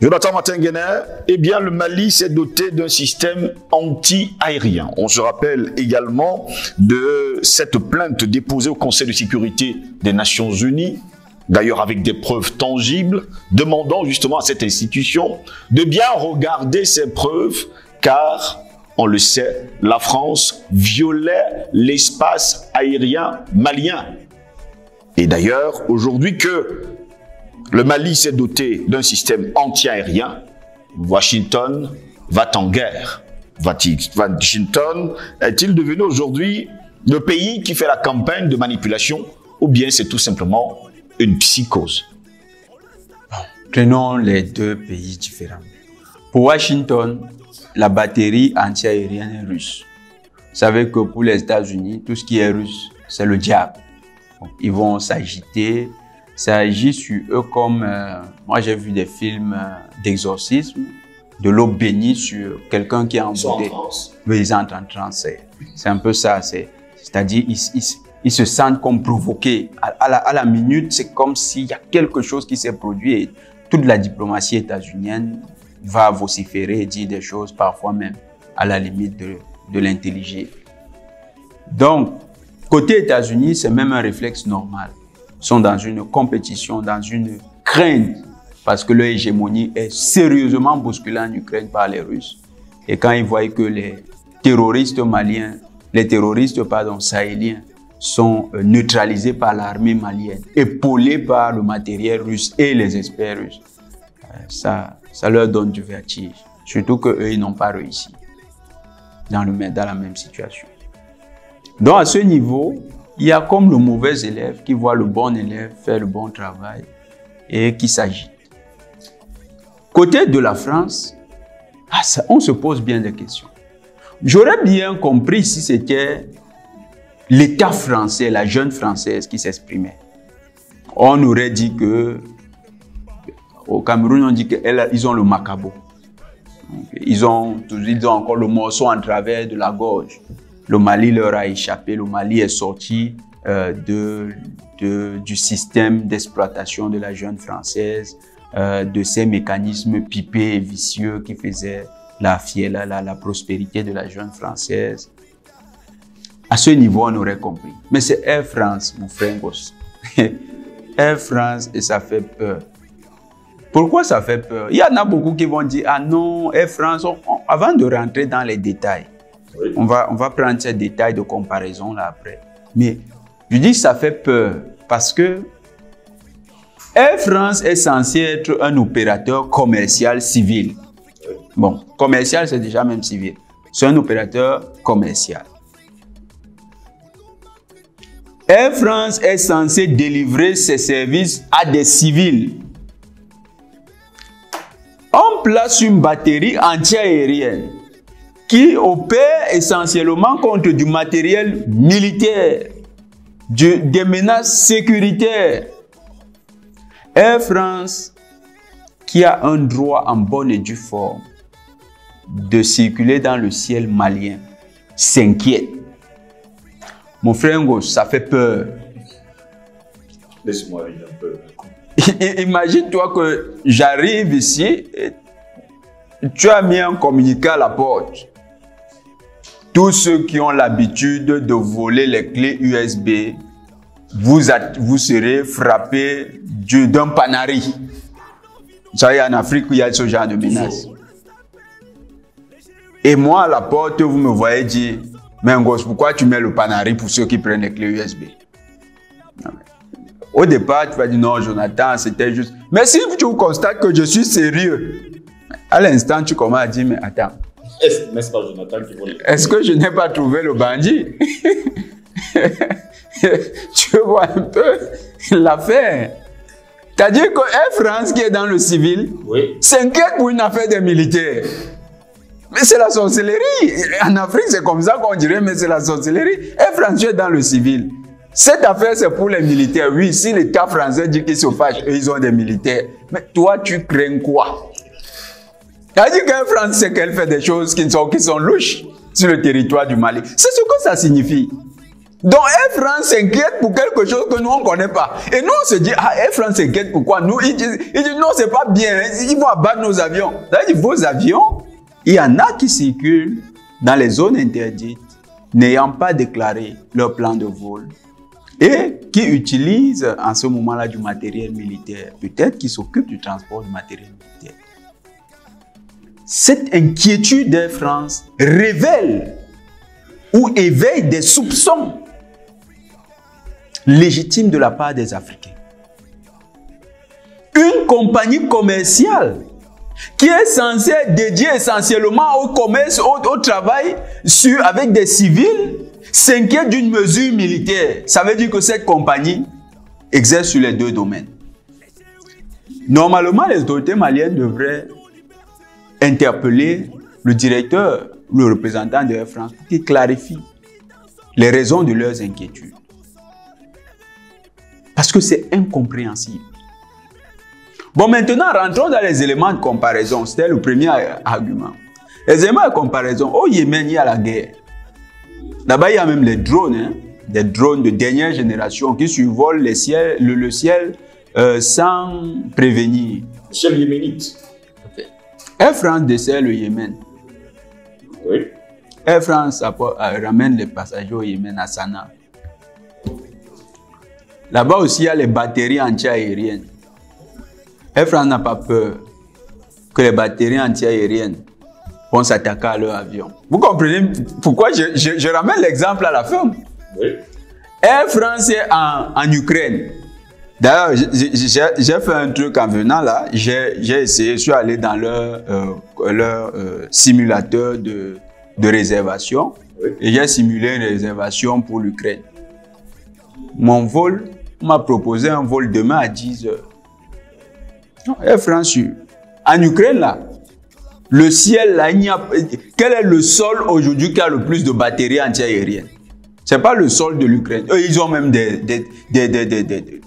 Jonathan Matenguener, eh bien, le Mali s'est doté d'un système anti-aérien. On se rappelle également de cette plainte déposée au Conseil de sécurité des Nations Unies, d'ailleurs avec des preuves tangibles, demandant justement à cette institution de bien regarder ces preuves, car, on le sait, la France violait l'espace aérien malien. Et d'ailleurs, aujourd'hui que le Mali s'est doté d'un système anti-aérien, Washington va en guerre. Washington est-il devenu aujourd'hui le pays qui fait la campagne de manipulation ou bien c'est tout simplement une psychose? Prenons les deux pays différents. Pour Washington, la batterie anti-aérienne est russe. Vous savez que pour les États-Unis, tout ce qui est russe, c'est le diable. Donc, ils vont s'agiter. Ça agit sur eux comme... moi, j'ai vu des films d'exorcisme, de l'eau bénie sur quelqu'un qui est embouté. Oui, ils entrent en transe. C'est un peu ça. C'est-à-dire, ils se sentent comme provoqués. À la minute, c'est comme s'il y a quelque chose qui s'est produit. Et toute la diplomatie états-unienne va vociférer et dire des choses, parfois même à la limite de l'intelligible. Donc, côté États-Unis, c'est même un réflexe normal. Ils sont dans une compétition, dans une crainte, parce que leur hégémonie est sérieusement bousculée en Ukraine par les Russes. Et quand ils voient que les terroristes maliens, sahéliens, sont neutralisés par l'armée malienne, épaulés par le matériel russe et les experts russes, ça leur donne du vertige. Surtout qu'eux, ils n'ont pas réussi dans la même situation. Donc à ce niveau, il y a comme le mauvais élève qui voit le bon élève faire le bon travail et qui s'agite. Côté de la France, on se pose bien des questions. J'aurais bien compris si c'était l'État français, la jeune Française qui s'exprimait. On aurait dit que, au Cameroun, on dit qu'ils ont le macabo. Ils ont encore le morceau en travers de la gorge. Le Mali leur a échappé, le Mali est sorti du système d'exploitation de la jeune Française, de ces mécanismes pipés et vicieux qui faisaient la prospérité de la jeune Française. À ce niveau, on aurait compris. Mais c'est Air France, mon frère Ngoss. Air France, et ça fait peur. Pourquoi ça fait peur? Il y en a beaucoup qui vont dire, ah non, Air France, avant de rentrer dans les détails, oui. On va prendre ces détails de comparaison là après. Mais je dis que ça fait peur parce que Air France est censé être un opérateur commercial civil. Bon, commercial, c'est déjà même civil. C'est un opérateur commercial. Air France est censé délivrer ses services à des civils. On place une batterie anti-aérienne qui opère essentiellement contre du matériel militaire, des menaces sécuritaires. Air France, qui a un droit en bonne et due forme de circuler dans le ciel malien, s'inquiète. Mon frère Ngoss, ça fait peur. Laisse-moi rire un peu. Imagine-toi que j'arrive ici et tu as mis un communiqué à la porte. Tous ceux qui ont l'habitude de voler les clés USB, vous serez frappés d'un panari. Vous savez, en Afrique, il y a ce genre de menace. Et moi, à la porte, vous me voyez dire, mais Ngoss, pourquoi tu mets le panari pour ceux qui prennent les clés USB? Au départ, tu vas dire, non, Jonathan, c'était juste... Mais si tu constates que je suis sérieux, à l'instant, tu commences à dire, mais attends. N'est-ce pas Jonathan qui vole? Est-ce que je n'ai pas trouvé le bandit? Tu vois un peu l'affaire. C'est-à-dire que Air France qui est dans le civil, oui, s'inquiète pour une affaire des militaires. Mais c'est la sorcellerie. En Afrique, c'est comme ça qu'on dirait, mais c'est la sorcellerie. Air France est dans le civil. Cette affaire, c'est pour les militaires. Oui, si l'État français dit qu'ils se fâchent, eux, ils ont des militaires. Mais toi, tu crains quoi? C'est-à-dire qu'Air France, c'est qu'elle fait des choses qui sont louches sur le territoire du Mali. C'est ce que ça signifie. Donc Air France s'inquiète pour quelque chose que nous on ne connaît pas. Et nous on se dit, ah Air France s'inquiète pourquoi? Nous, ils disent non, c'est pas bien, ils vont abattre nos avions. C'est-à-dire vos avions, il y en a qui circulent dans les zones interdites, n'ayant pas déclaré leur plan de vol et qui utilisent en ce moment-là du matériel militaire. Peut-être qu'ils s'occupent du transport du matériel militaire. Cette inquiétude d'Air France révèle ou éveille des soupçons légitimes de la part des Africains. Une compagnie commerciale qui est censée être dédiée essentiellement au commerce, au travail avec des civils, s'inquiète d'une mesure militaire. Ça veut dire que cette compagnie exerce sur les deux domaines. Normalement, les autorités maliennes devraient interpeller le directeur ou le représentant de Air France pour qu'il clarifie les raisons de leurs inquiétudes. Parce que c'est incompréhensible. Bon, maintenant, rentrons dans les éléments de comparaison. C'était le premier argument. Les éléments de comparaison. Au Yémen, il y a la guerre. Là-bas, il y a même les drones, hein, des drones de dernière génération qui survolent le ciel sans prévenir. Le ciel yéménite. Air France dessert le Yémen. Oui. Air France ramène les passagers au Yémen à Sanaa. Là-bas aussi, il y a les batteries anti-aériennes. Air France n'a pas peur que les batteries anti-aériennes vont s'attaquer à leur avion. Vous comprenez pourquoi je ramène l'exemple à la fin? Oui. Air France est en Ukraine. D'ailleurs, j'ai fait un truc en venant là. J'ai essayé, je suis allé dans leur simulateur de réservation. Oui. Et j'ai simulé une réservation pour l'Ukraine. Mon vol m'a proposé un vol demain à 10 h. Air France, en Ukraine là, le ciel là, quel est le sol aujourd'hui qui a le plus de batteries anti-aériennes? Ce n'est pas le sol de l'Ukraine. Eux, ils ont même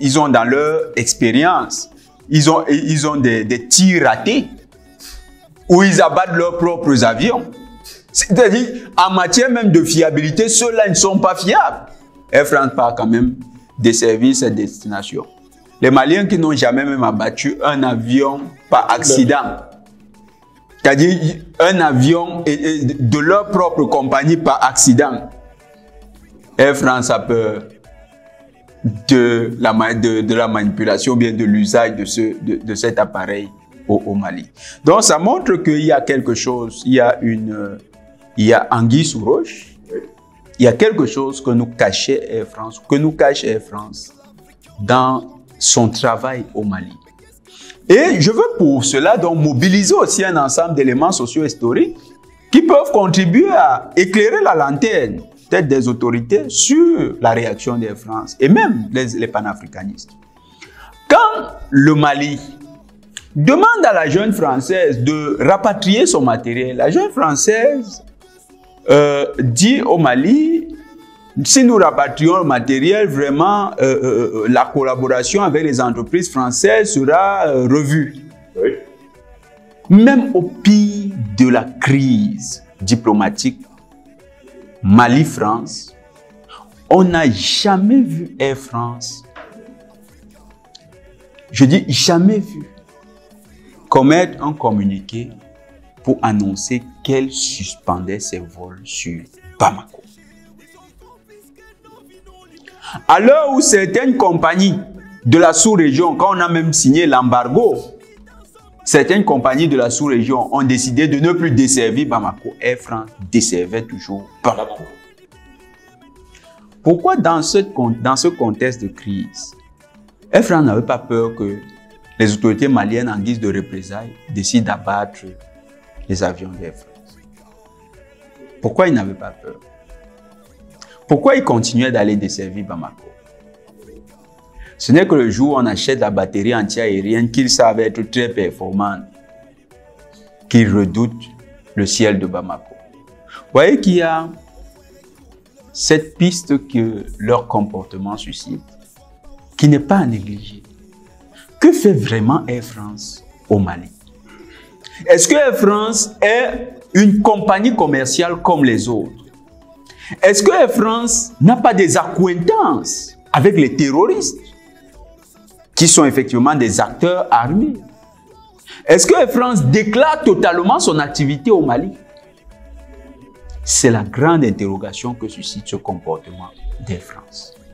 ils ont dans leur expérience, ils ont des tirs ratés où ils abattent leurs propres avions. C'est-à-dire, en matière même de fiabilité, ceux-là ne sont pas fiables. Air France part quand même desservir cette destination. Les Maliens qui n'ont jamais même abattu un avion par accident, c'est-à-dire un avion de leur propre compagnie par accident. Air France a peur de la manipulation, bien de l'usage de cet appareil au Mali. Donc ça montre qu'il y a quelque chose, il y a anguille sous roche, il y a quelque chose que nous cachait Air France, que nous cache Air France dans son travail au Mali. Et je veux pour cela donc mobiliser aussi un ensemble d'éléments socio-historiques qui peuvent contribuer à éclairer la lanterne peut-être des autorités sur la réaction d'Air France et même les panafricanistes. Quand le Mali demande à la jeune française de rapatrier son matériel, la jeune française dit au Mali, si nous rapatrions le matériel, vraiment, la collaboration avec les entreprises françaises sera revue. Oui. Même au pire de la crise diplomatique Mali-France, on n'a jamais vu Air France, je dis jamais vu, commettre un communiqué pour annoncer qu'elle suspendait ses vols sur Bamako. À l'heure où certaines compagnies de la sous-région, quand on a même signé l'embargo, certaines compagnies de la sous-région ont décidé de ne plus desservir Bamako. Air France desservait toujours Bamako. Pourquoi dans ce contexte de crise, Air France n'avait pas peur que les autorités maliennes, en guise de représailles, décident d'abattre les avions d'Air France? Pourquoi ils n'avaient pas peur? Pourquoi ils continuaient d'aller desservir Bamako? Ce n'est que le jour où on achète la batterie anti-aérienne qu'ils savent être très performante, qu'ils redoutent le ciel de Bamako. Vous voyez qu'il y a cette piste que leur comportement suscite, qui n'est pas à négliger. Que fait vraiment Air France au Mali? Est-ce que Air France est une compagnie commerciale comme les autres? Est-ce que Air France n'a pas des accointances avec les terroristes qui sont effectivement des acteurs armés? Est-ce que Air France déclare totalement son activité au Mali? C'est la grande interrogation que suscite ce comportement d'Air France.